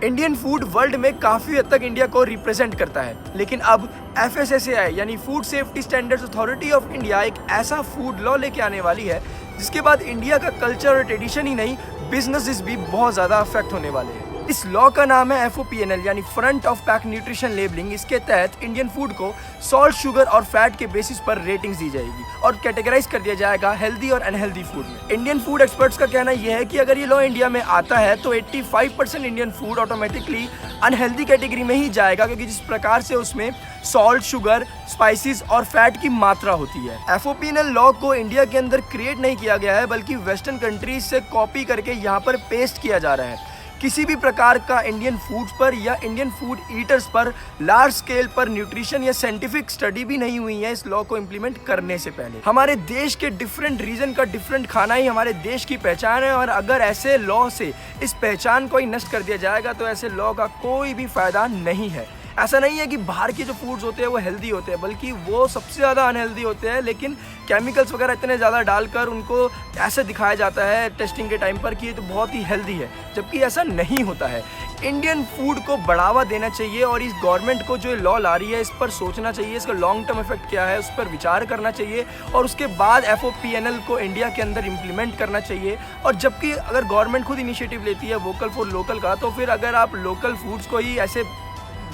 Indian food world में काफ़ी हद तक इंडिया को रिप्रेजेंट करता है, लेकिन अब FSSAI यानी food safety standards authority of India एक ऐसा फूड लॉ लेके आने वाली है जिसके बाद इंडिया का कल्चर और ट्रेडिशन ही नहीं, बिजनेसेस भी बहुत ज़्यादा अफेक्ट होने वाले हैं। इस लॉ का नाम है FOPNL यानी front of pack nutrition labelling. इसके तहत इंडियन फूड को सॉल्ट, शुगर और फैट के बेसिस पर रेटिंग्स दी जाएगी और कैटेगराइज कर दिया जाएगा हेल्दी और अनहेल्दी फूड में। इंडियन फूड एक्सपर्ट्स का कहना यह है कि अगर ये लॉ इंडिया में आता है तो 85% Indian food automatically unhealthy category में ही जाएगा, क्योंकि जिस प्रकार से उसमें सॉल्ट, शुगर, स्पाइसेस और फैट की मात्रा होती है। FOPNL लॉ को इंडिया के अंदर क्रिएट नहीं किया गया है, बल्कि वेस्टर्न कंट्रीज से कॉपी करके यहाँ पर पेस्ट किया जा रहा है। किसी भी प्रकार का इंडियन फूड्स पर या इंडियन फूड ईटर्स पर लार्ज स्केल पर न्यूट्रिशन या साइंटिफिक स्टडी भी नहीं हुई है इस लॉ को इम्प्लीमेंट करने से पहले। हमारे देश के डिफरेंट रीजन का डिफरेंट खाना ही हमारे देश की पहचान है, और अगर ऐसे लॉ से इस पहचान को ही नष्ट कर दिया जाएगा तो ऐसे लॉ का कोई भी फायदा नहीं है। ऐसा नहीं है कि बाहर के जो फूड्स होते हैं वो हेल्दी होते हैं, बल्कि वो सबसे ज़्यादा अनहेल्दी होते हैं, लेकिन केमिकल्स वगैरह इतने ज़्यादा डालकर उनको ऐसे दिखाया जाता है टेस्टिंग के टाइम पर कि ये तो बहुत ही हेल्दी है, जबकि ऐसा नहीं होता है। इंडियन फूड को बढ़ावा देना चाहिए और इस गवर्नमेंट को जो लॉ ला रही है इस पर सोचना चाहिए, इसका लॉन्ग टर्म इफेक्ट क्या है उस पर विचार करना चाहिए, और उसके बाद FOPNL को इंडिया के अंदर इम्प्लीमेंट करना चाहिए। और जबकि अगर गवर्नमेंट खुद इनिशिएटिव लेती है वोकल फॉर लोकल का, तो फिर अगर आप लोकल फूड्स को ही ऐसे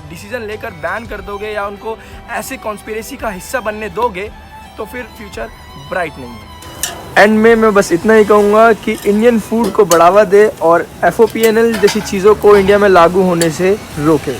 डिसीजन लेकर बैन कर दोगे या उनको ऐसे कॉन्स्पिरेसी का हिस्सा बनने दोगे तो फिर फ्यूचर ब्राइट नहीं है। एंड में मैं बस इतना ही कहूँगा कि इंडियन फूड को बढ़ावा दे और FOPNL जैसी चीज़ों को इंडिया में लागू होने से रोके।